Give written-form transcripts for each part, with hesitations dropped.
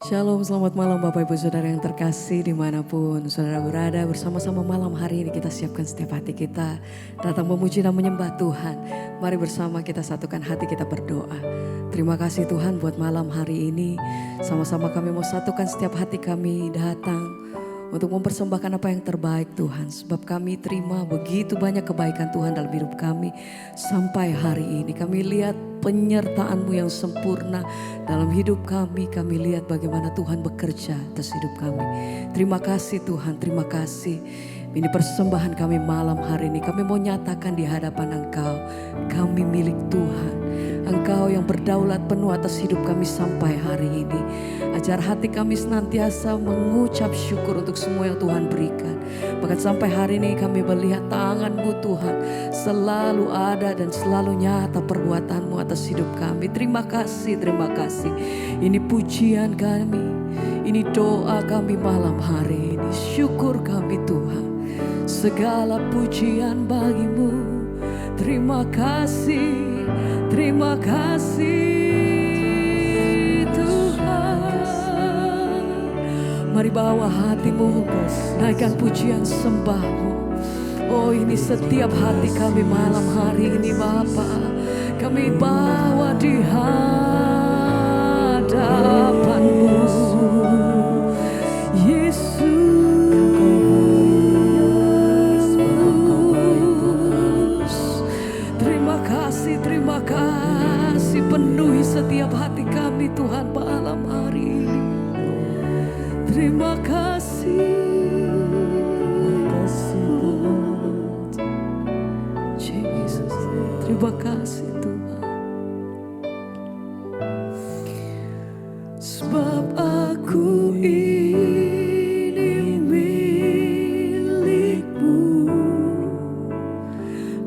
Shalom, selamat malam Bapak Ibu Saudara yang terkasih dimanapun Saudara berada. Bersama-sama malam hari ini kita siapkan setiap hati kita datang memuji dan menyembah Tuhan. Mari bersama kita satukan hati kita berdoa. Terima kasih Tuhan buat malam hari ini. Sama-sama kami mau satukan setiap hati kami datang untuk mempersembahkan apa yang terbaik Tuhan. Sebab kami terima begitu banyak kebaikan Tuhan dalam hidup kami. Sampai hari ini kami lihat penyertaan-Mu yang sempurna dalam hidup kami. Kami lihat bagaimana Tuhan bekerja atas hidup kami. Terima kasih Tuhan, terima kasih. Ini persembahan kami malam hari ini. Kami mau nyatakan di hadapan Engkau, kami milik Tuhan. Engkau yang berdaulat penuh atas hidup kami sampai hari ini. Ajar hati kami senantiasa mengucap syukur untuk semua yang Tuhan berikan. Bahkan sampai hari ini kami melihat tangan-Mu Tuhan selalu ada dan selalu nyata perbuatan-Mu atas hidup kami. Terima kasih, terima kasih. Ini pujian kami, ini doa kami malam hari ini. Syukur kami Tuhan, segala pujian bagi-Mu. Terima kasih, terima kasih Tuhan. Mari bawa hatimu, naikkan pujian sembah-Mu. Oh, ini setiap hati kami malam hari ini Bapa. Kami bawa di hadapan-Mu Yesus. Terima kasih, penuhi setiap hati kami Tuhan malam hari ini. Terima kasih. Jesus, terima kasih Tuhan. Sebab aku ini milik-Mu,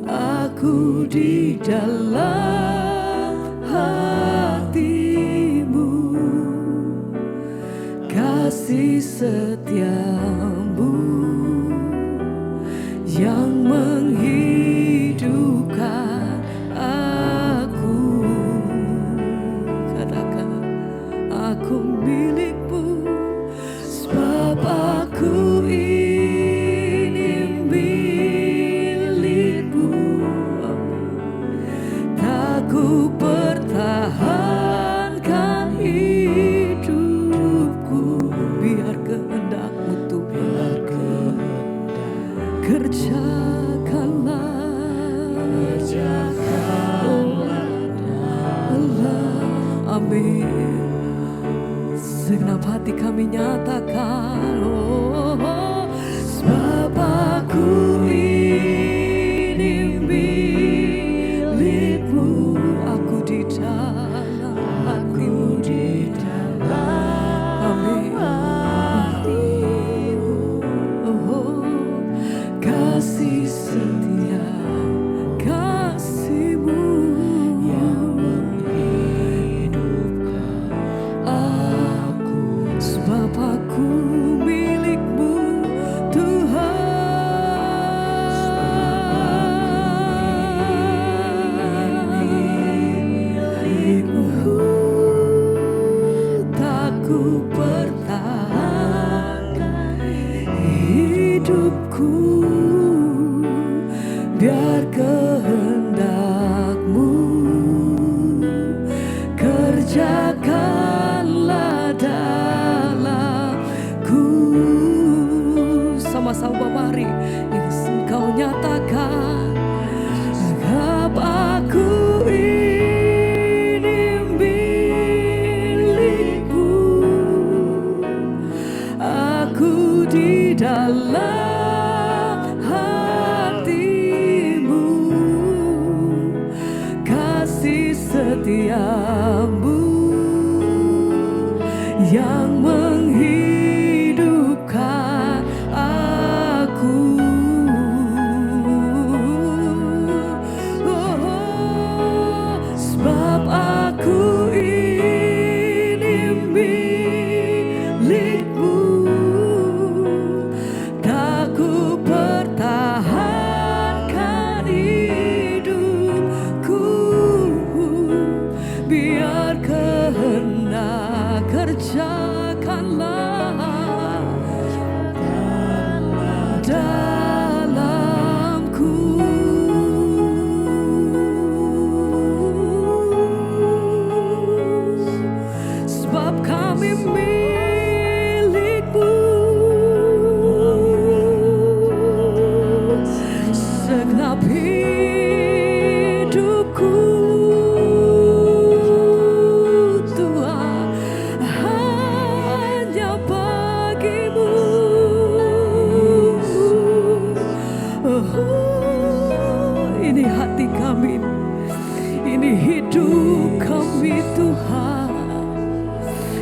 aku di dalam hati-Mu, kasih setia-Mu yang menghidupkan aku. Katakan, aku milik-Mu, sebab aku ini milik-Mu. Tak ku pertahankan hidupku, biar kehendak-Mu Tuhan. Kerjakanlah Allah. Amin. Segenap hati kami nyatakan, oh, sebab aku ini milik-Mu, aku di dalam hati-Mu, di dalam hati-Mu. Oh, kasih setia, kasih-Mu yang menghidupkan aku. Sebab aku milik-Mu Tuhan. Tak ku pertahankan hidupku, biar kehendak-Mu kerjakanlah dalamku. Sama-sama mari yang Engkau nyatakan, sebab aku ini milik-Mu, aku di dalam hati-Mu, kasih setia-Mu yang menghidupkan aku. Oh, sebab aku ini milik-Mu, tak ku pertahankan hidupku, biar kehendak kerja segenap hidupku Tuhan hanya bagimu. Ini hati kami, ini hidup kami Tuhan,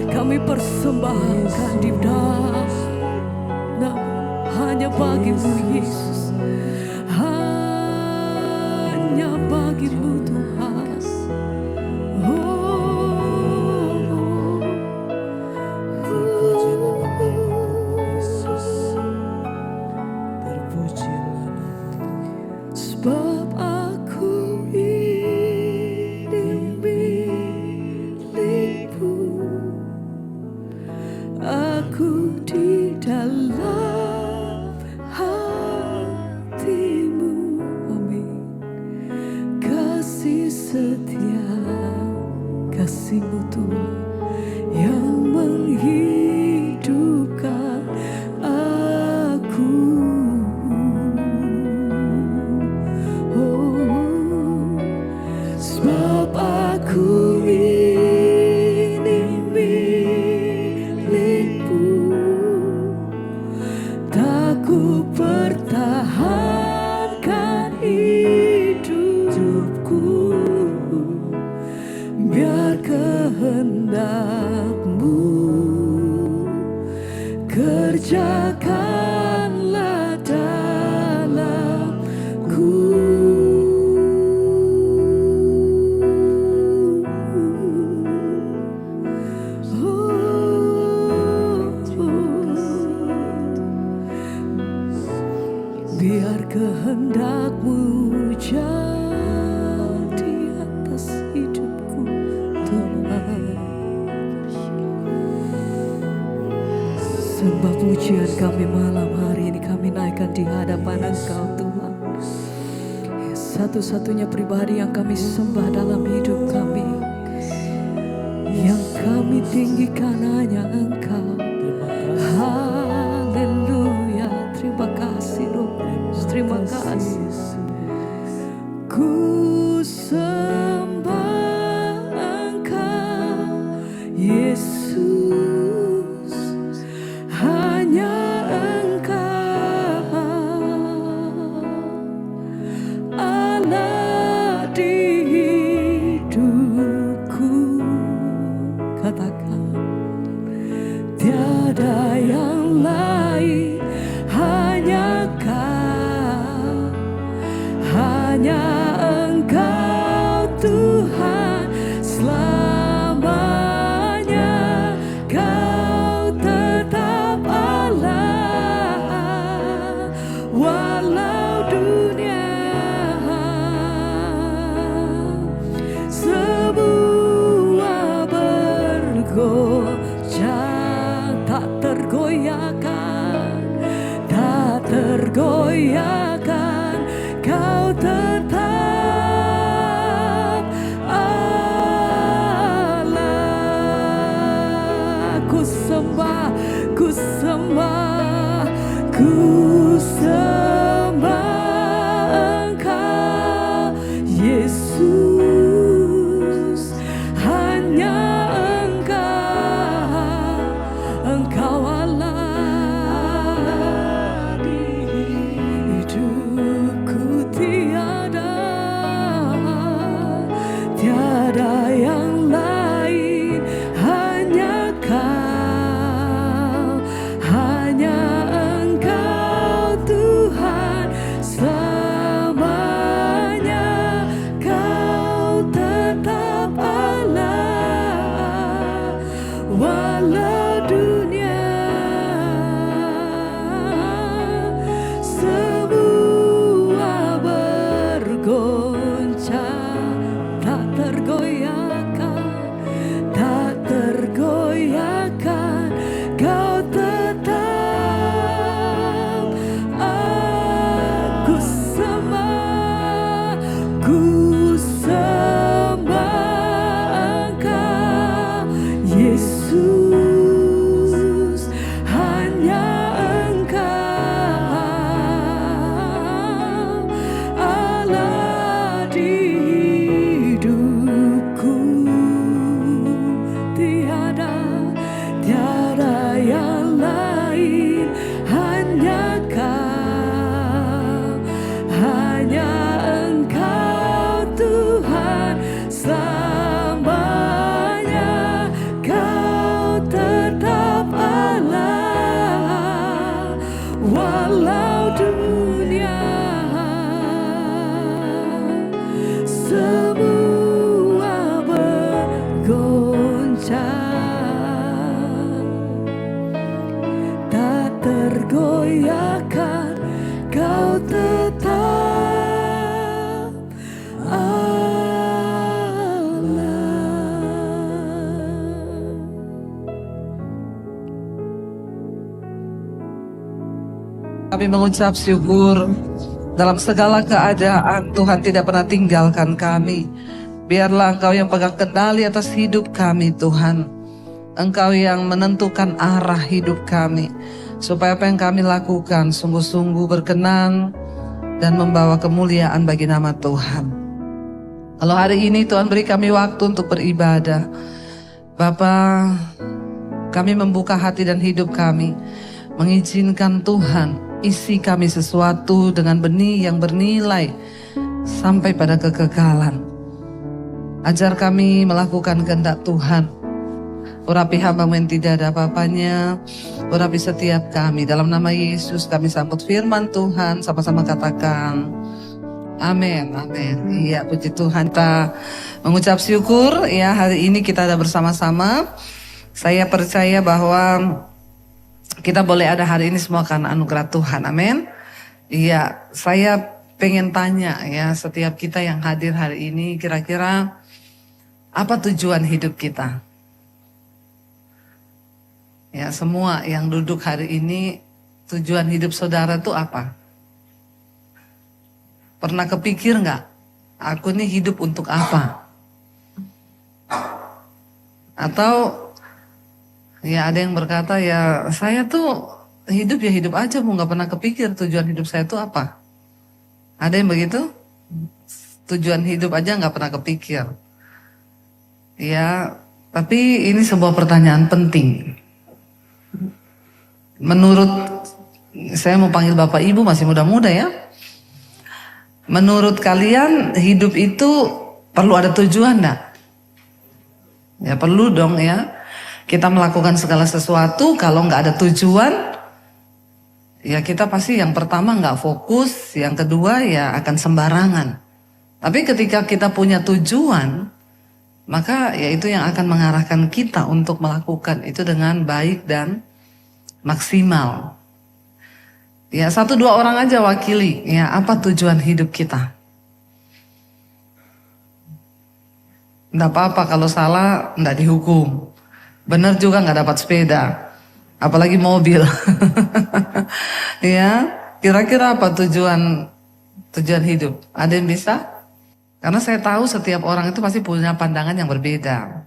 kami persembahkan di dalam hanya bagimu Yesus, hanya bagimu Tuhan. Sebab aku ini milikmu, aku di dalam hatimu. Amin. Kasih setia, kasih-Mu Tuhan yang menghidupkan aku. Sebab aku ini milikmu, tak ku pertahankan hidupku, biar kehendak-Mu kerjakanlah dalamku. Biar kehendak-Mu jadi atas hidupku Tuhan. Sembah pujian kami malam hari ini kami naikkan di hadapan Engkau Tuhan. Satu-satunya pribadi yang kami sembah dalam hidup kami, yang kami tinggikan hanya Engkau. Haleluya, terima kasih Roh. Terima kasih. Ku sembah Engkau Yesus, hanya Engkau Allah di hidupku. Katakan tiada yang lain, hanya hanya Engkau Tuhan selamanya. Kau tetap Allah walau dunia semua bergoncang, tak tergoyahkan, tak tergoyahkan. Kau tetap hanya Engkau Tuhan selamanya, Kau tetap Allah walau dunia semua bergoncang, tak tergoyahkan, Kau tetap Allah. Kami mengucap syukur dalam segala keadaan Tuhan tidak pernah tinggalkan kami. Biarlah Engkau yang pegang kendali atas hidup kami Tuhan. Engkau yang menentukan arah hidup kami. Supaya apa yang kami lakukan sungguh-sungguh berkenan dan membawa kemuliaan bagi nama Tuhan. Kalau hari ini Tuhan beri kami waktu untuk beribadah. Bapa, kami membuka hati dan hidup kami. Mengizinkan Tuhan isi kami sesuatu dengan benih yang bernilai sampai pada kekekalan. Ajar kami melakukan kehendak Tuhan. Urapi hamba-Mu yang tidak ada apa-apanya. Urapi setiap kami. Dalam nama Yesus kami sambut firman Tuhan. Sama-sama katakan amin, amin. Iya, puji Tuhan. Kita mengucap syukur ya, hari ini kita ada bersama-sama. Saya percaya bahwa kita boleh ada hari ini semua karena anugerah Tuhan, amin. Iya, saya pengen tanya ya, setiap kita yang hadir hari ini kira-kira apa tujuan hidup kita? Ya, semua yang duduk hari ini, tujuan hidup saudara itu apa? Pernah kepikir nggak? Aku ini hidup untuk apa? Atau ya ada yang berkata ya saya tuh hidup ya hidup aja, mau nggak pernah kepikir tujuan hidup saya itu apa? Ada yang begitu? Tujuan hidup aja nggak pernah kepikir. Ya, tapi ini sebuah pertanyaan penting. Menurut, saya mau panggil Bapak Ibu masih muda-muda ya. Menurut kalian hidup itu perlu ada tujuan enggak? Ya perlu dong ya. Kita melakukan segala sesuatu kalau nggak ada tujuan, ya kita pasti yang pertama nggak fokus, yang kedua ya akan sembarangan. Tapi ketika kita punya tujuan, maka ya itu yang akan mengarahkan kita untuk melakukan itu dengan baik dan maksimal. Ya 1-2 orang aja wakili ya apa tujuan hidup kita. Nggak apa-apa kalau salah nggak dihukum. Benar juga nggak dapat sepeda. Apalagi mobil. Ya kira-kira apa tujuan hidup? Ada yang bisa? Karena saya tahu setiap orang itu pasti punya pandangan yang berbeda.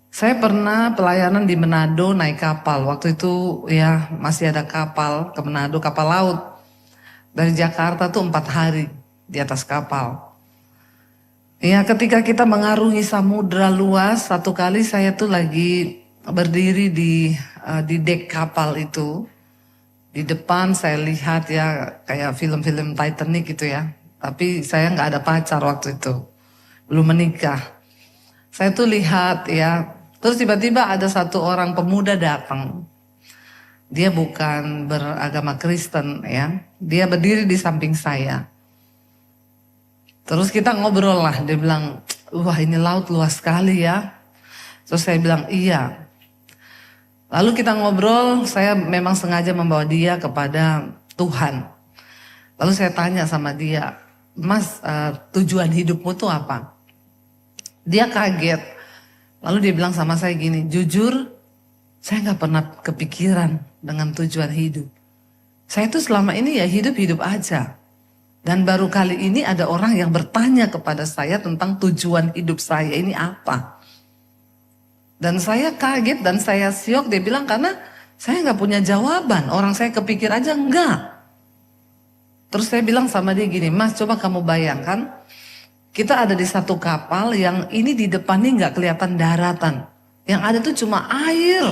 Saya pernah pelayanan di Manado naik kapal. Waktu itu ya masih ada kapal ke Manado, kapal laut. Dari Jakarta tuh 4 hari di atas kapal. Ya ketika kita mengarungi samudra luas, satu kali saya tuh lagi berdiri di dek kapal itu. Di depan saya lihat ya kayak film-film Titanic gitu ya. Tapi saya nggak ada pacar waktu itu. Belum menikah. Saya tuh lihat ya. Terus tiba-tiba ada satu orang pemuda datang. Dia bukan beragama Kristen ya. Dia berdiri di samping saya. Terus kita ngobrol lah. Dia bilang, wah ini laut luas sekali ya. Terus saya bilang, iya. Lalu kita ngobrol, saya memang sengaja membawa dia kepada Tuhan. Lalu saya tanya sama dia, Mas tujuan hidupmu tuh apa? Dia kaget. Lalu dia bilang sama saya gini, jujur saya gak pernah kepikiran dengan tujuan hidup. Saya tuh selama ini ya hidup-hidup aja. Dan baru kali ini ada orang yang bertanya kepada saya tentang tujuan hidup saya ini apa. Dan saya kaget dan saya syok, dia bilang karena saya gak punya jawaban. Orang saya kepikir aja enggak. Terus saya bilang sama dia gini, Mas coba kamu bayangkan. Kita ada di satu kapal yang ini di depannya nggak kelihatan daratan. Yang ada tuh cuma air.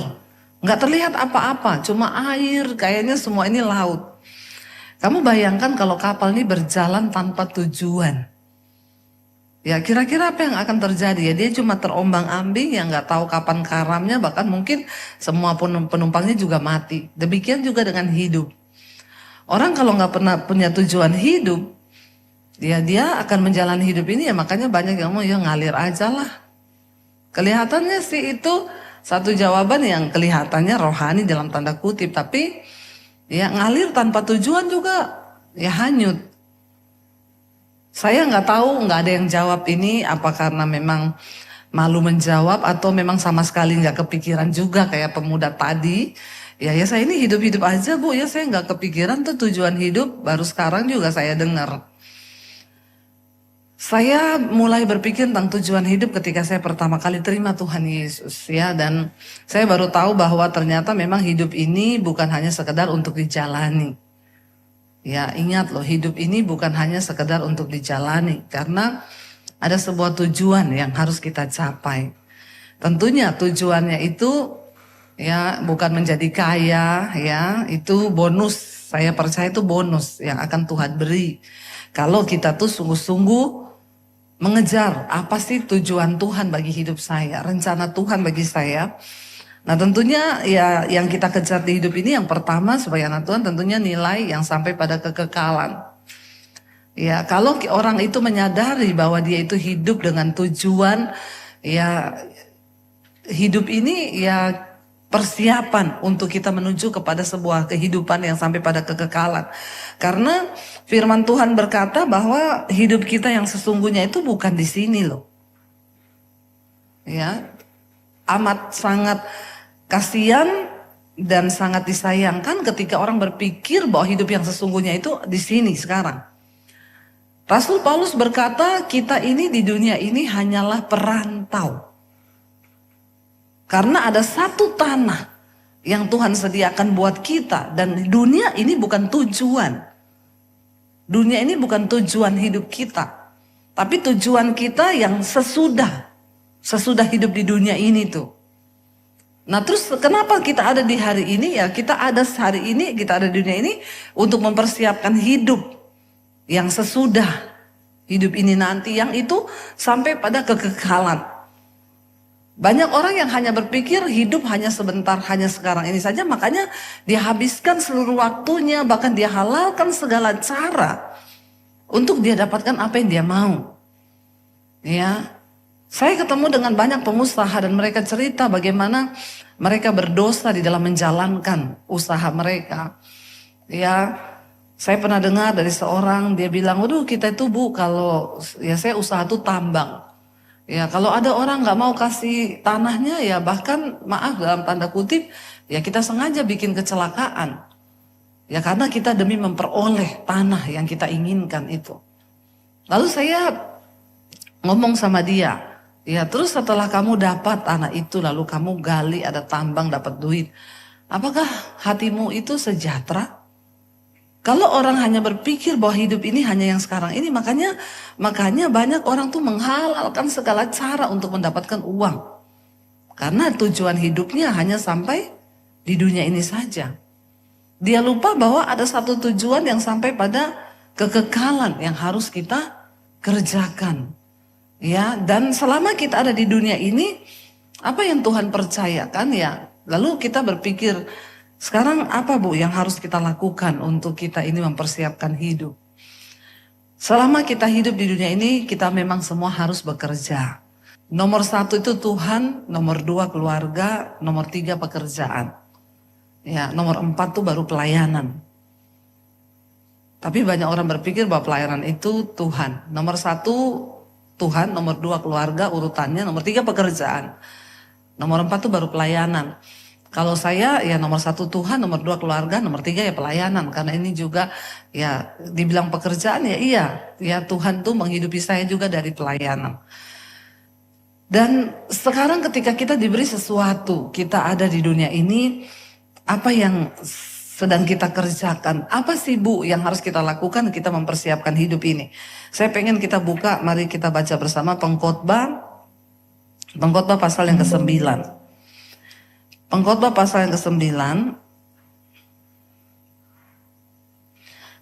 Nggak terlihat apa-apa, cuma air. Kayaknya semua ini laut. Kamu bayangkan kalau kapal ini berjalan tanpa tujuan. Ya kira-kira apa yang akan terjadi ya, dia cuma terombang-ambing yang nggak tahu kapan karamnya, bahkan mungkin semua penumpangnya juga mati. Demikian juga dengan hidup. Orang kalau nggak pernah punya tujuan hidup, dia akan menjalani hidup ini ya, makanya banyak yang mau ya ngalir aja lah. Kelihatannya sih itu satu jawaban yang kelihatannya rohani dalam tanda kutip, tapi ya ngalir tanpa tujuan juga ya hanyut. Saya nggak tahu, nggak ada yang jawab ini apa karena memang malu menjawab atau memang sama sekali nggak kepikiran juga kayak pemuda tadi. Ya saya ini hidup-hidup aja Bu, ya saya nggak kepikiran tuh tujuan hidup, baru sekarang juga saya dengar. Saya mulai berpikir tentang tujuan hidup ketika saya pertama kali terima Tuhan Yesus ya, dan saya baru tahu bahwa ternyata memang hidup ini bukan hanya sekedar untuk dijalani. Ya ingat loh, hidup ini bukan hanya sekedar untuk dijalani, karena ada sebuah tujuan yang harus kita capai. Tentunya tujuannya itu ya bukan menjadi kaya ya, itu bonus. Saya percaya itu bonus yang akan Tuhan beri. Kalau kita tuh sungguh-sungguh mengejar apa sih tujuan Tuhan bagi hidup saya, rencana Tuhan bagi saya. Nah tentunya ya yang kita kejar di hidup ini yang pertama sebagai anak Tuhan tentunya nilai yang sampai pada kekekalan. Ya kalau orang itu menyadari bahwa dia itu hidup dengan tujuan, ya hidup ini ya persiapan untuk kita menuju kepada sebuah kehidupan yang sampai pada kekekalan. Karena firman Tuhan berkata bahwa hidup kita yang sesungguhnya itu bukan di sini loh. Ya, amat sangat kasihan dan sangat disayangkan ketika orang berpikir bahwa hidup yang sesungguhnya itu di sini sekarang. Rasul Paulus berkata, kita ini di dunia ini hanyalah perantau. Karena ada satu tanah yang Tuhan sediakan buat kita, dan dunia ini bukan tujuan. Dunia ini bukan tujuan hidup kita, tapi tujuan kita yang sesudah hidup di dunia ini tuh. Nah terus kenapa kita ada di hari ini ya, kita ada hari ini, kita ada di dunia ini untuk mempersiapkan hidup yang sesudah hidup ini nanti, yang itu sampai pada kekekalan. Banyak orang yang hanya berpikir hidup hanya sebentar, hanya sekarang ini saja, makanya dia habiskan seluruh waktunya, bahkan dia halalkan segala cara untuk dia dapatkan apa yang dia mau. Ya, saya ketemu dengan banyak pengusaha dan mereka cerita bagaimana mereka berdosa di dalam menjalankan usaha mereka. Ya, saya pernah dengar dari seorang, dia bilang, waduh kita itu Bu, kalau ya saya usaha tuh tambang. Ya kalau ada orang nggak mau kasih tanahnya ya bahkan maaf dalam tanda kutip ya kita sengaja bikin kecelakaan. Ya karena kita demi memperoleh tanah yang kita inginkan itu. Lalu saya ngomong sama dia, ya terus setelah kamu dapat tanah itu lalu kamu gali ada tambang dapat duit. Apakah hatimu itu sejahtera? Kalau orang hanya berpikir bahwa hidup ini hanya yang sekarang ini, makanya banyak orang tuh menghalalkan segala cara untuk mendapatkan uang. Karena tujuan hidupnya hanya sampai di dunia ini saja. Dia lupa bahwa ada satu tujuan yang sampai pada kekekalan yang harus kita kerjakan. Ya, dan selama kita ada di dunia ini, apa yang Tuhan percayakan ya, lalu kita berpikir, sekarang apa Bu yang harus kita lakukan untuk kita ini mempersiapkan hidup? Selama kita hidup di dunia ini, kita memang semua harus bekerja. Nomor 1 itu Tuhan, nomor 2 keluarga, nomor 3 pekerjaan. Ya, nomor 4 tuh baru pelayanan. Tapi banyak orang berpikir bahwa pelayanan itu Tuhan. Nomor 1 Tuhan, nomor 2 keluarga urutannya, nomor 3 pekerjaan. Nomor 4 tuh baru pelayanan. Kalau saya ya nomor 1 Tuhan, nomor 2 keluarga, nomor 3 ya pelayanan. Karena ini juga ya dibilang pekerjaan ya iya. Ya Tuhan tuh menghidupi saya juga dari pelayanan. Dan sekarang ketika kita diberi sesuatu, kita ada di dunia ini, apa yang sedang kita kerjakan? Apa sih Bu yang harus kita lakukan kita mempersiapkan hidup ini? Saya pengen kita buka, mari kita baca bersama Pengkhotbah pasal yang ke-9. Pengkhotbah pasal yang ke-9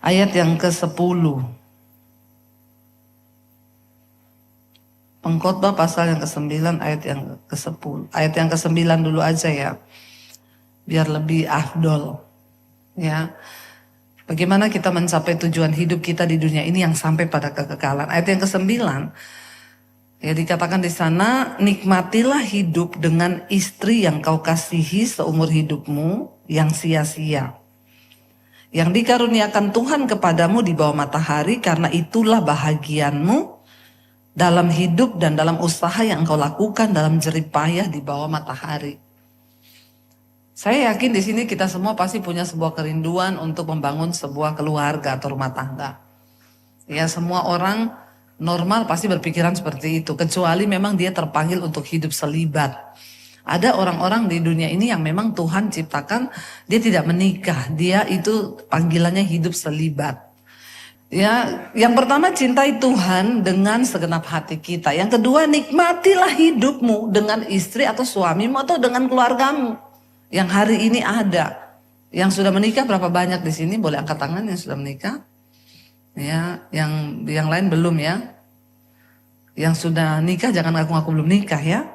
ayat yang ke-10. Pengkhotbah pasal yang ke-9 ayat yang ke-10. Ayat yang ke-9 dulu aja ya. Biar lebih afdol. Ya. Bagaimana kita mencapai tujuan hidup kita di dunia ini yang sampai pada kekekalan. Ayat yang ke-9 ya dikatakan di sana, nikmatilah hidup dengan istri yang kau kasihi seumur hidupmu yang sia-sia. Yang dikaruniakan Tuhan kepadamu di bawah matahari, karena itulah bahagianmu dalam hidup dan dalam usaha yang engkau lakukan dalam jerih payah di bawah matahari. Saya yakin di sini kita semua pasti punya sebuah kerinduan untuk membangun sebuah keluarga atau rumah tangga. Ya, semua orang normal pasti berpikiran seperti itu, kecuali memang dia terpanggil untuk hidup selibat. Ada orang-orang di dunia ini yang memang Tuhan ciptakan dia tidak menikah, dia itu panggilannya hidup selibat. Ya, yang pertama cintai Tuhan dengan segenap hati kita. Yang kedua, nikmatilah hidupmu dengan istri atau suamimu atau dengan keluargamu yang hari ini ada. Yang sudah menikah berapa banyak di sini? Boleh angkat tangan yang sudah menikah? Ya, yang lain belum ya. Yang sudah nikah jangan ngaku-ngaku belum nikah ya.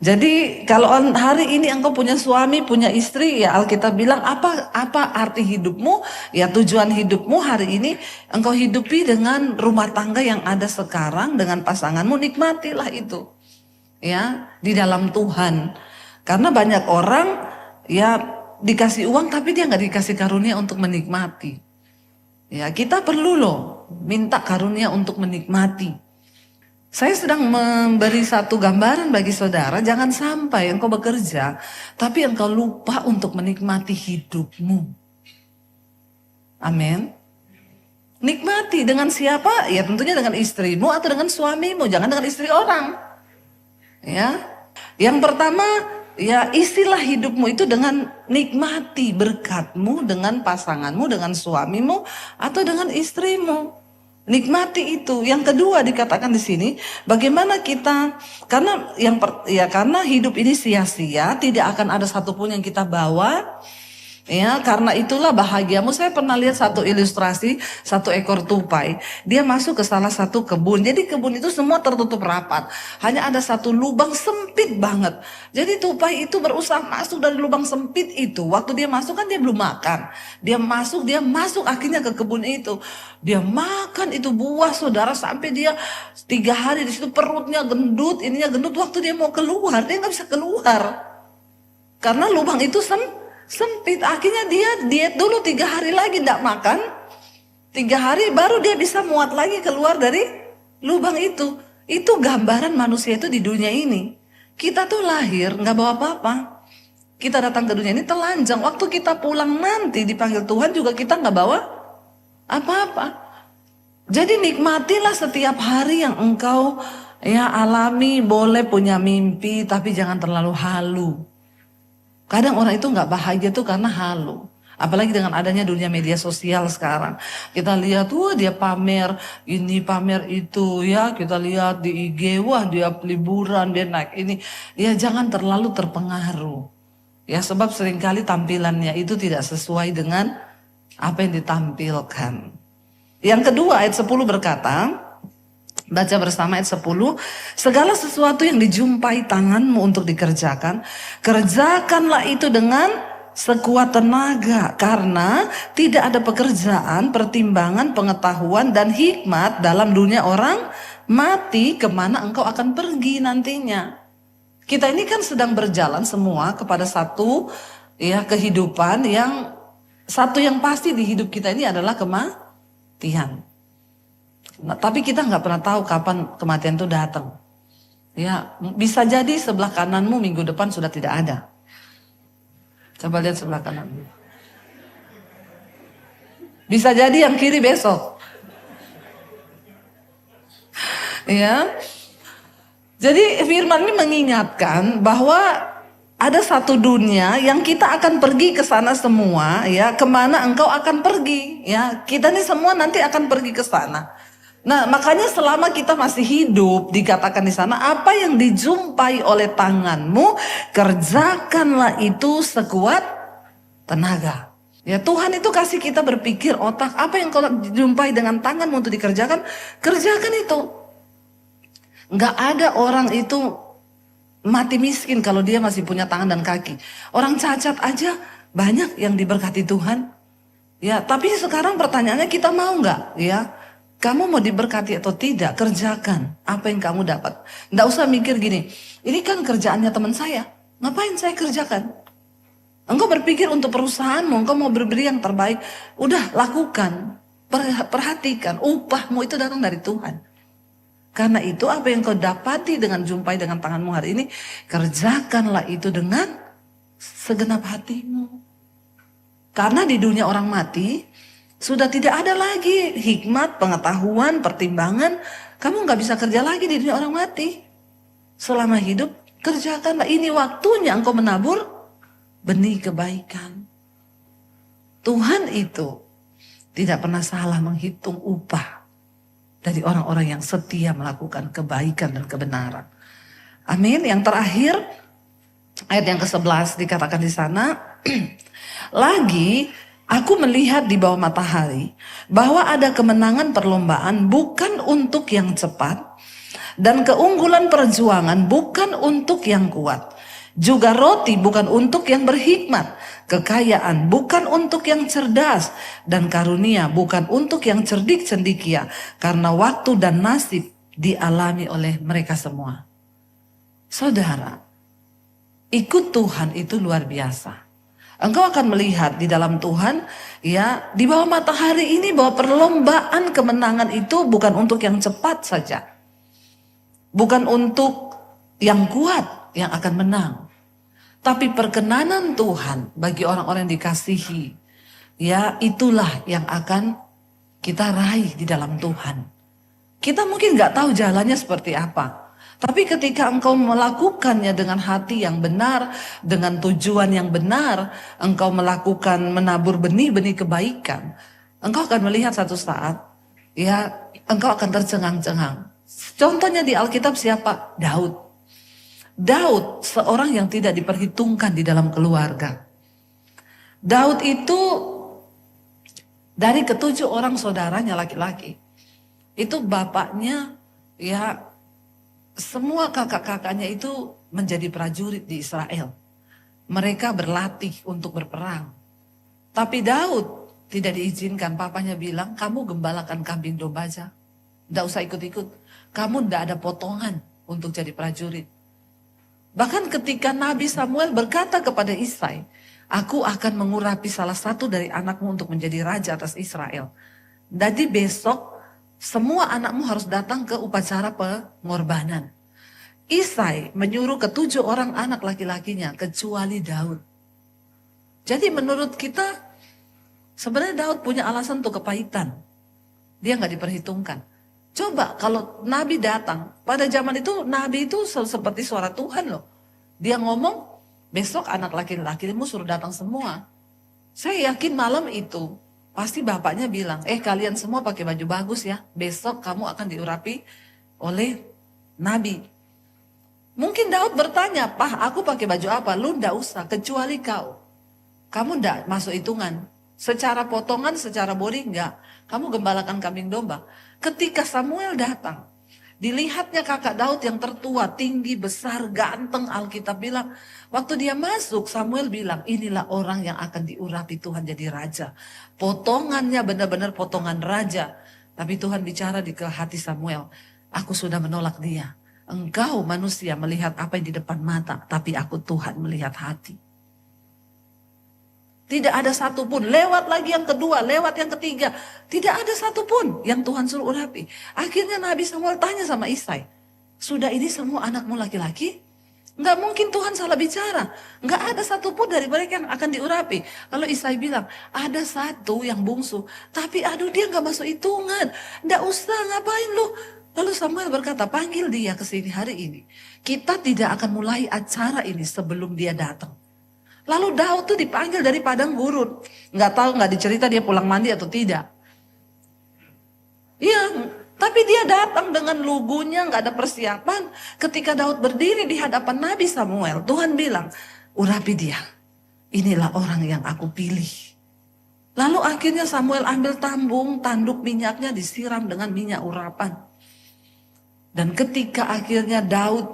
Jadi kalau hari ini engkau punya suami, punya istri, ya Alkitab bilang apa arti hidupmu? Ya tujuan hidupmu hari ini engkau hidupi dengan rumah tangga yang ada sekarang dengan pasanganmu, nikmatilah itu. Ya, di dalam Tuhan. Karena banyak orang ya dikasih uang tapi dia nggak dikasih karunia untuk menikmati. Ya, kita perlu loh minta karunia untuk menikmati. Saya sedang memberi satu gambaran bagi saudara, jangan sampai engkau bekerja, tapi engkau lupa untuk menikmati hidupmu. Amin. Nikmati dengan siapa? Ya tentunya dengan istrimu atau dengan suamimu, jangan dengan istri orang. Ya. Yang pertama, ya isilah hidupmu itu dengan nikmati berkatmu dengan pasanganmu, dengan suamimu atau dengan istrimu. Nikmati itu. Yang kedua dikatakan di sini, bagaimana kita karena hidup ini sia-sia, tidak akan ada satupun yang kita bawa. Ya, karena itulah bahagiamu. Saya pernah lihat satu ilustrasi, satu ekor tupai. Dia masuk ke salah satu kebun. Jadi kebun itu semua tertutup rapat. Hanya ada satu lubang sempit banget. Jadi tupai itu berusaha masuk dari lubang sempit itu. Waktu dia masuk kan dia belum makan. Dia masuk akhirnya ke kebun itu. Dia makan itu buah saudara sampai dia 3 hari di situ, perutnya gendut, ininya gendut. Waktu dia mau keluar, dia nggak bisa keluar. Karena lubang itu sempit. Akhirnya dia diet dulu 3 hari lagi tidak makan. 3 hari baru dia bisa muat lagi keluar dari lubang itu. Itu gambaran manusia itu di dunia ini. Kita tuh lahir nggak bawa apa-apa. Kita datang ke dunia ini telanjang. Waktu kita pulang nanti dipanggil Tuhan juga kita nggak bawa apa-apa. Jadi nikmatilah setiap hari yang engkau ya alami. Boleh punya mimpi tapi jangan terlalu halu. Kadang orang itu nggak bahagia tuh karena halu. Apalagi dengan adanya dunia media sosial sekarang. Kita lihat, wah dia pamer ini, pamer itu ya. Kita lihat di IG, wah dia liburan, dia naik ini. Ya jangan terlalu terpengaruh. Ya sebab seringkali tampilannya itu tidak sesuai dengan apa yang ditampilkan. Yang kedua ayat 10 berkata, baca bersama ayat 10. Segala sesuatu yang dijumpai tanganmu untuk dikerjakan, kerjakanlah itu dengan sekuat tenaga. Karena tidak ada pekerjaan, pertimbangan, pengetahuan, dan hikmat dalam dunia orang mati kemana engkau akan pergi nantinya. Kita ini kan sedang berjalan semua kepada satu ya kehidupan yang pasti di hidup kita ini adalah kematian. Nah, tapi kita nggak pernah tahu kapan kematian itu datang. Ya, bisa jadi sebelah kananmu minggu depan sudah tidak ada. Coba lihat sebelah kananmu. Bisa jadi yang kiri besok. Ya. Jadi firman ini mengingatkan bahwa ada satu dunia yang kita akan pergi ke sana semua, ya, kemana engkau akan pergi, ya. Kita ini semua nanti akan pergi ke sana. Nah, makanya selama kita masih hidup dikatakan di sana, apa yang dijumpai oleh tanganmu, kerjakanlah itu sekuat tenaga. Ya, Tuhan itu kasih kita berpikir otak, apa yang kau jumpai dengan tanganmu untuk dikerjakan, kerjakan itu. Nggak ada orang itu mati miskin kalau dia masih punya tangan dan kaki. Orang cacat aja banyak yang diberkati Tuhan. Ya, tapi sekarang pertanyaannya, kita mau nggak? Ya, kamu mau diberkati atau tidak? Kerjakan apa yang kamu dapat. Nggak usah mikir gini, ini kan kerjaannya teman saya, ngapain saya kerjakan? Engkau berpikir untuk perusahaanmu, engkau mau berberi yang terbaik, udah lakukan. Perhatikan, upahmu itu datang dari Tuhan. Karena itu apa yang kau dapati dengan jumpai dengan tanganmu hari ini, kerjakanlah itu dengan segenap hatimu. Karena di dunia orang mati, sudah tidak ada lagi hikmat, pengetahuan, pertimbangan. Kamu gak bisa kerja lagi di dunia orang mati. Selama hidup, kerjakanlah. Ini waktunya engkau menabur benih kebaikan. Tuhan itu tidak pernah salah menghitung upah dari orang-orang yang setia melakukan kebaikan dan kebenaran. Amin. Yang terakhir, ayat yang ke-11 dikatakan di sana, lagi aku melihat di bawah matahari bahwa ada kemenangan perlombaan bukan untuk yang cepat dan keunggulan perjuangan bukan untuk yang kuat. Juga roti bukan untuk yang berhikmat, kekayaan bukan untuk yang cerdas, dan karunia bukan untuk yang cerdik cendikia, karena waktu dan nasib dialami oleh mereka semua. Saudara, ikut Tuhan itu luar biasa. Engkau akan melihat di dalam Tuhan, ya, di bawah matahari ini bahwa perlombaan kemenangan itu bukan untuk yang cepat saja. Bukan untuk yang kuat yang akan menang. Tapi perkenanan Tuhan bagi orang-orang yang dikasihi, ya, itulah yang akan kita raih di dalam Tuhan. Kita mungkin gak tahu jalannya seperti apa. Tapi ketika engkau melakukannya dengan hati yang benar, dengan tujuan yang benar, engkau melakukan menabur benih-benih kebaikan, engkau akan melihat satu saat, ya, engkau akan tercengang-cengang. Contohnya di Alkitab siapa? Daud. Daud seorang yang tidak diperhitungkan di dalam keluarga. Daud itu dari ke-7 orang saudaranya laki-laki, itu bapaknya, ya, semua kakak-kakaknya itu menjadi prajurit di Israel. Mereka berlatih untuk berperang. Tapi Daud tidak diizinkan. Papanya bilang, kamu gembalakan kambing domba aja. Tidak usah ikut-ikut. Kamu tidak ada potongan untuk jadi prajurit. Bahkan ketika Nabi Samuel berkata kepada Isai, aku akan mengurapi salah satu dari anakmu untuk menjadi raja atas Israel. Jadi besok semua anakmu harus datang ke upacara pengorbanan. Isai menyuruh ke-7 orang anak laki-lakinya kecuali Daud. Jadi menurut kita sebenarnya Daud punya alasan untuk kepahitan. Dia nggak diperhitungkan. Coba kalau Nabi datang, pada zaman itu Nabi itu seperti suara Tuhan loh. Dia ngomong, besok anak laki-lakimu suruh datang semua. Saya yakin malam itu pasti bapaknya bilang, kalian semua pakai baju bagus ya, besok kamu akan diurapi oleh Nabi. Mungkin Daud bertanya, aku pakai baju apa? Lu ndak usah, kecuali kau. Kamu ndak masuk hitungan. Secara potongan, secara body enggak. Kamu gembalakan kambing domba. Ketika Samuel datang, dilihatnya kakak Daud yang tertua, tinggi, besar, ganteng. Alkitab bilang, waktu dia masuk, Samuel bilang, inilah orang yang akan diurapi Tuhan jadi raja. Potongannya benar-benar potongan raja. Tapi Tuhan bicara di hati Samuel, aku sudah menolak dia. Engkau manusia melihat apa yang di depan mata, tapi aku Tuhan melihat hati. Tidak ada satupun, lewat lagi yang kedua, lewat yang ketiga. Tidak ada satupun yang Tuhan suruh urapi. Akhirnya Nabi Samuel tanya sama Isai, sudah ini semua anakmu laki-laki? Enggak mungkin Tuhan salah bicara. Enggak ada satupun dari mereka yang akan diurapi. Lalu Isai bilang, ada satu yang bungsu, tapi aduh dia enggak masuk hitungan. Enggak usah, ngapain lu? Lalu Samuel berkata, panggil dia ke sini hari ini. Kita tidak akan mulai acara ini sebelum dia datang. Lalu Daud tuh dipanggil dari padang gurun. Nggak tahu, nggak dicerita dia pulang mandi atau tidak. Iya, tapi dia datang dengan lugunya, nggak ada persiapan. Ketika Daud berdiri di hadapan Nabi Samuel, Tuhan bilang, urapi dia. Inilah orang yang aku pilih. Lalu akhirnya Samuel ambil tanduk minyaknya disiram dengan minyak urapan. Dan ketika akhirnya Daud,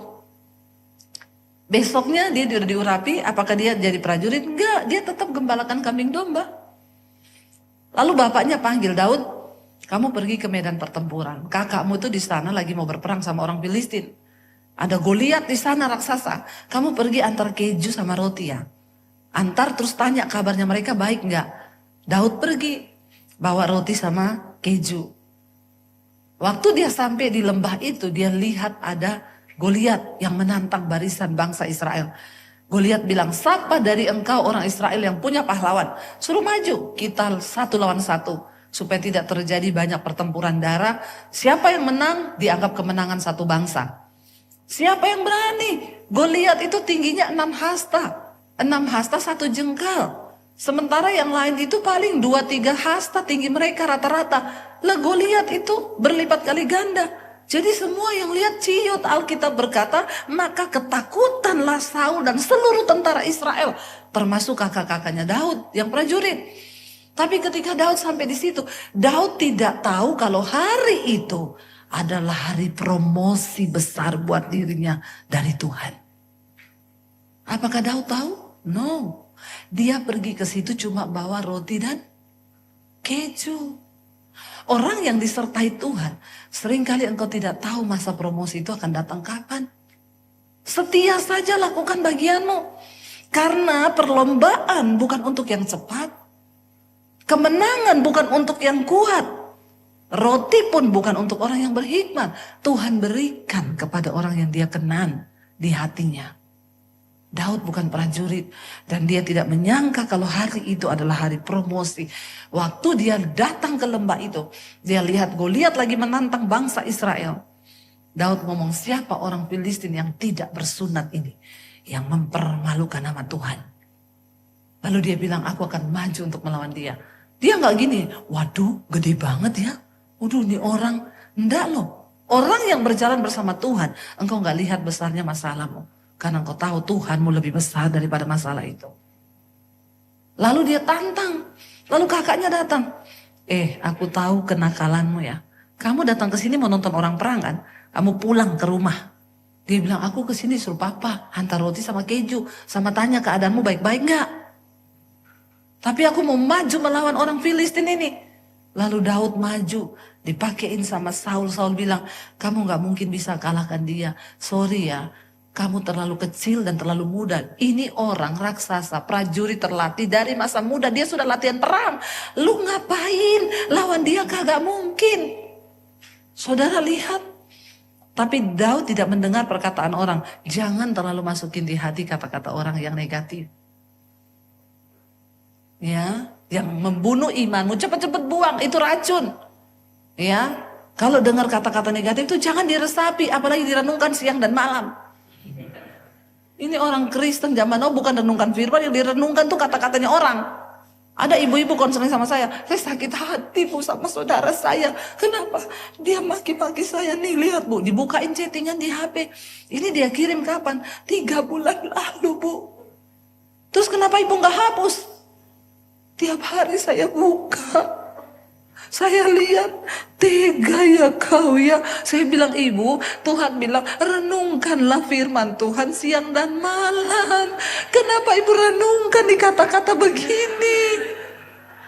besoknya dia udah diurapi, apakah dia jadi prajurit? Enggak, dia tetap gembalakan kambing domba. Lalu bapaknya panggil Daud, kamu pergi ke medan pertempuran. Kakakmu itu di sana lagi mau berperang sama orang Filistin. Ada Goliat di sana raksasa. Kamu pergi antar keju sama roti ya. Antar terus tanya kabarnya mereka baik nggak. Daud pergi bawa roti sama keju. Waktu dia sampai di lembah itu, dia lihat ada Goliat yang menantang barisan bangsa Israel. Goliat bilang, siapa dari engkau orang Israel yang punya pahlawan? Suruh maju, kita 1 lawan 1. Supaya tidak terjadi banyak pertempuran darah. Siapa yang menang, dianggap kemenangan satu bangsa. Siapa yang berani? Goliat itu tingginya 6 hasta. 6 hasta 1 jengkal. Sementara yang lain itu paling 2-3 hasta tinggi mereka rata-rata. Lah Goliat itu berlipat kali ganda. Jadi semua yang lihat ciut, Alkitab berkata, maka ketakutanlah Saul dan seluruh tentara Israel. Termasuk kakak-kakaknya Daud yang prajurit. Tapi ketika Daud sampai di situ, Daud tidak tahu kalau hari itu adalah hari promosi besar buat dirinya dari Tuhan. Apakah Daud tahu? No. Dia pergi ke situ cuma bawa roti dan keju. Orang yang disertai Tuhan, seringkali engkau tidak tahu masa promosi itu akan datang kapan. Setia saja lakukan bagianmu. Karena perlombaan bukan untuk yang cepat. Kemenangan bukan untuk yang kuat. Roti pun bukan untuk orang yang berhikmat. Tuhan berikan kepada orang yang dia kenan di hatinya. Daud bukan prajurit dan dia tidak menyangka kalau hari itu adalah hari promosi. Waktu dia datang ke lembah itu, dia lihat Goliat lagi menantang bangsa Israel. Daud ngomong, siapa orang Filistin yang tidak bersunat ini, yang mempermalukan nama Tuhan. Lalu dia bilang, aku akan maju untuk melawan dia. Dia nggak gini, waduh gede banget ya. Waduh ini orang, enggak loh. Orang yang berjalan bersama Tuhan, engkau nggak lihat besarnya masalahmu. Karena engkau tahu Tuhanmu lebih besar daripada masalah itu. Lalu dia tantang. Lalu kakaknya datang. Aku tahu kenakalanmu ya. Kamu datang ke sini mau nonton orang perang kan? Kamu pulang ke rumah. Dia bilang, aku ke sini suruh papa hantar roti sama keju. Sama tanya keadaanmu baik-baik gak? Tapi aku mau maju melawan orang Filistin ini. Lalu Daud maju. Dipakein sama Saul. Saul bilang, kamu gak mungkin bisa kalahkan dia. Sorry ya. Kamu terlalu kecil dan terlalu muda. Ini orang raksasa, prajurit terlatih dari masa muda. Dia sudah latihan perang. Lu ngapain? Lawan dia kagak mungkin. Saudara lihat. Tapi Daud tidak mendengar perkataan orang. Jangan terlalu masukin di hati kata-kata orang yang negatif. Ya, yang membunuh imanmu. Cepat-cepat buang, itu racun. Ya, kalau dengar kata-kata negatif itu jangan diresapi. Apalagi direnungkan siang dan malam. Ini orang Kristen zaman now bukan renungkan firman, yang direnungkan tuh kata-katanya orang. Ada ibu-ibu konseling sama saya sakit hati bu sama saudara saya. Kenapa? Dia maki-maki saya nih, lihat bu, dibukain chattingan di HP. Ini dia kirim kapan? 3 bulan lalu bu. Terus kenapa ibu gak hapus? Tiap hari saya buka. Saya lihat, tega ya kau ya. Saya bilang, ibu, Tuhan bilang, renungkanlah firman Tuhan siang dan malam. Kenapa ibu renungkan di kata-kata begini?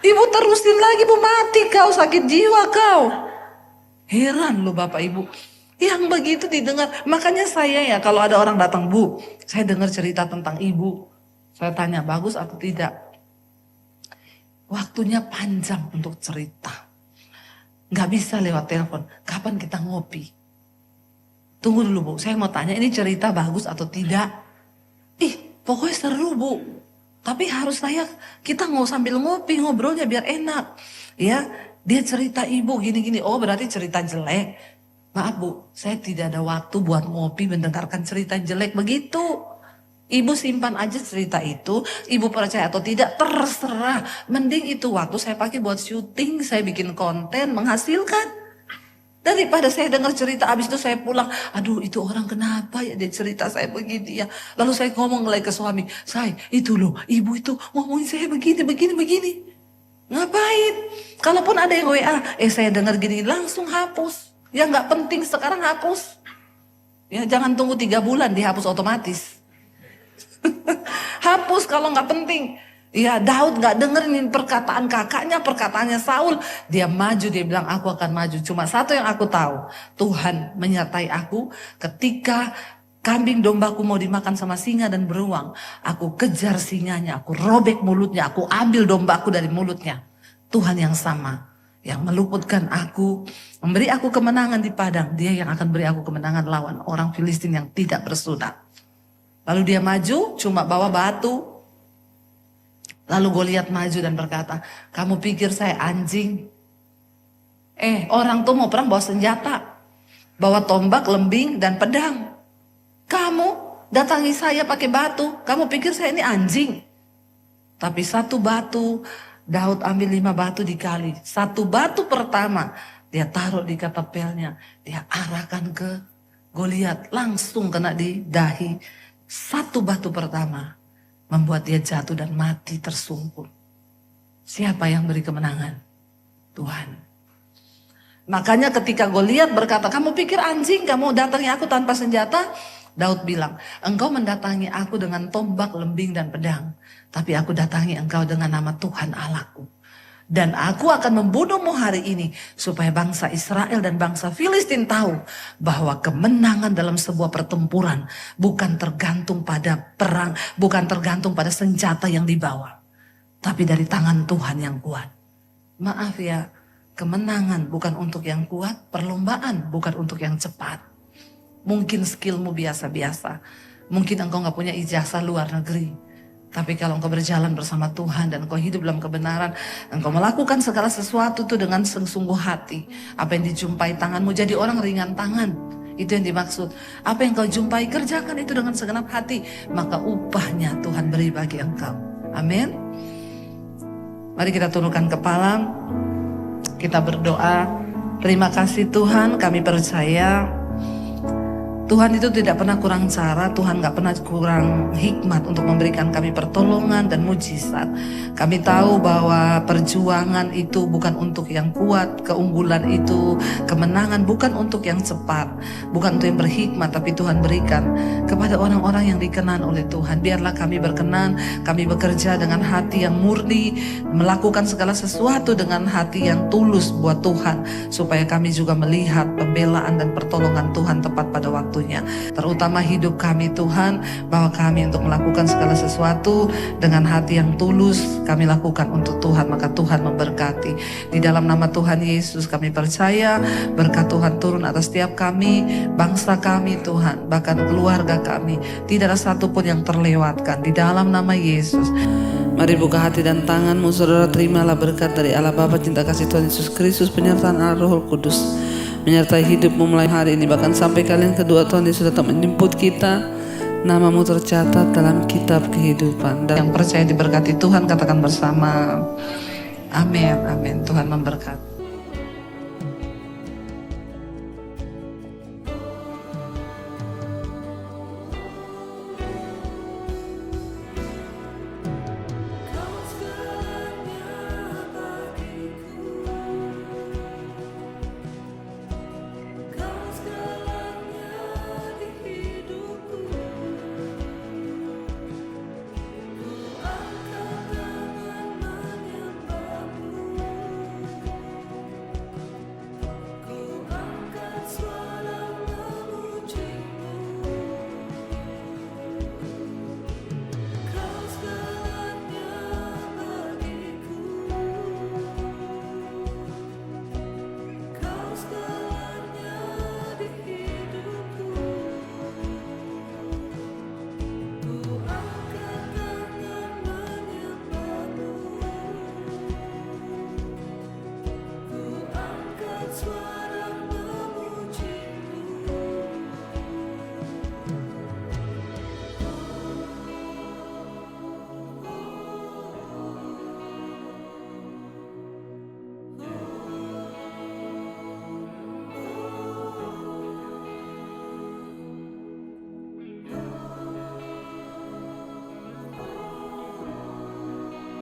Ibu terusin lagi, bu, mati kau, sakit jiwa kau. Heran loh bapak ibu. Yang begitu didengar. Makanya saya ya, kalau ada orang datang, bu, saya dengar cerita tentang ibu. Saya tanya, bagus atau tidak? Waktunya panjang untuk cerita. Gak bisa lewat telepon. Kapan kita ngopi? Tunggu dulu bu, saya mau tanya ini cerita bagus atau tidak? Pokoknya seru bu. Tapi harus kita sambil ngopi, ngobrolnya biar enak. Ya, dia cerita ibu gini-gini. Oh berarti cerita jelek. Maaf bu, saya tidak ada waktu buat ngopi mendengarkan cerita jelek begitu. Ibu simpan aja cerita itu, ibu percaya atau tidak, terserah. Mending itu waktu saya pakai buat syuting, saya bikin konten, menghasilkan. Daripada saya dengar cerita, abis itu saya pulang, aduh itu orang kenapa ya dia cerita saya begini ya. Lalu saya ngomong lagi ke suami, say itu loh, ibu itu ngomongin saya begini. Ngapain? Kalaupun ada yang WA, saya dengar gini, langsung hapus. Ya nggak penting sekarang hapus. Ya jangan tunggu 3 bulan dihapus otomatis. Hapus kalau nggak penting. Ya Daud nggak dengerin perkataan kakaknya, perkataannya Saul. Dia maju, dia bilang aku akan maju. Cuma satu yang aku tahu, Tuhan menyertai aku ketika kambing dombaku mau dimakan sama singa dan beruang. Aku kejar singanya, aku robek mulutnya, aku ambil dombaku dari mulutnya. Tuhan yang sama, yang meluputkan aku, memberi aku kemenangan di padang. Dia yang akan beri aku kemenangan lawan orang Filistin yang tidak bersudah. Lalu dia maju, cuma bawa batu. Lalu Goliat maju dan berkata, kamu pikir saya anjing? Orang tuh mau perang bawa senjata. Bawa tombak, lembing, dan pedang. Kamu datangi saya pakai batu. Kamu pikir saya ini anjing? Tapi satu batu, Daud ambil 5 batu dikali. Satu batu pertama, dia taruh di ketapelnya. Dia arahkan ke Goliat. Langsung kena di dahi. Satu batu pertama membuat dia jatuh dan mati tersungkur. Siapa yang beri kemenangan? Tuhan. Makanya ketika Goliat berkata, kamu pikir anjing, kamu datangi aku tanpa senjata? Daud bilang, engkau mendatangi aku dengan tombak, lembing, dan pedang. Tapi aku datangi engkau dengan nama Tuhan Allahku. Dan aku akan membunuhmu hari ini supaya bangsa Israel dan bangsa Filistin tahu bahwa kemenangan dalam sebuah pertempuran bukan tergantung pada perang, bukan tergantung pada senjata yang dibawa, tapi dari tangan Tuhan yang kuat. Maaf ya, kemenangan bukan untuk yang kuat, perlombaan bukan untuk yang cepat. Mungkin skillmu biasa-biasa, mungkin engkau gak punya ijazah luar negeri. Tapi kalau engkau berjalan bersama Tuhan dan engkau hidup dalam kebenaran, engkau melakukan segala sesuatu itu dengan sungguh hati. Apa yang dijumpai tanganmu, jadi orang ringan tangan. Itu yang dimaksud. Apa yang kau jumpai, kerjakan itu dengan segenap hati. Maka upahnya Tuhan beri bagi engkau. Amin. Mari kita tundukkan kepala. Kita berdoa. Terima kasih Tuhan, kami percaya Tuhan itu tidak pernah kurang cara, Tuhan gak pernah kurang hikmat untuk memberikan kami pertolongan dan mujizat. Kami tahu bahwa perjuangan itu bukan untuk yang kuat, keunggulan itu, kemenangan bukan untuk yang cepat, bukan untuk yang berhikmat, tapi Tuhan berikan kepada orang-orang yang dikenan oleh Tuhan. Biarlah kami berkenan, kami bekerja dengan hati yang murni, melakukan segala sesuatu dengan hati yang tulus buat Tuhan, supaya kami juga melihat pembelaan dan pertolongan Tuhan tepat pada waktu. Terutama hidup kami Tuhan, bahwa kami untuk melakukan segala sesuatu dengan hati yang tulus kami lakukan untuk Tuhan, maka Tuhan memberkati. Di dalam nama Tuhan Yesus kami percaya berkat Tuhan turun atas setiap kami, bangsa kami Tuhan, bahkan keluarga kami. Tidak ada satupun yang terlewatkan di dalam nama Yesus. Mari buka hati dan tanganmu, saudara, terimalah berkat dari Allah Bapa, cinta kasih Tuhan Yesus Kristus, penyertaan Allah Roh Kudus menyertai hidupmu mulai hari ini, bahkan sampai kalian kedua Tuhan Yesus datang menjemput kita. Namamu tercatat dalam kitab kehidupan. Dan yang percaya diberkati Tuhan katakan bersama, amin, amin. Tuhan memberkati.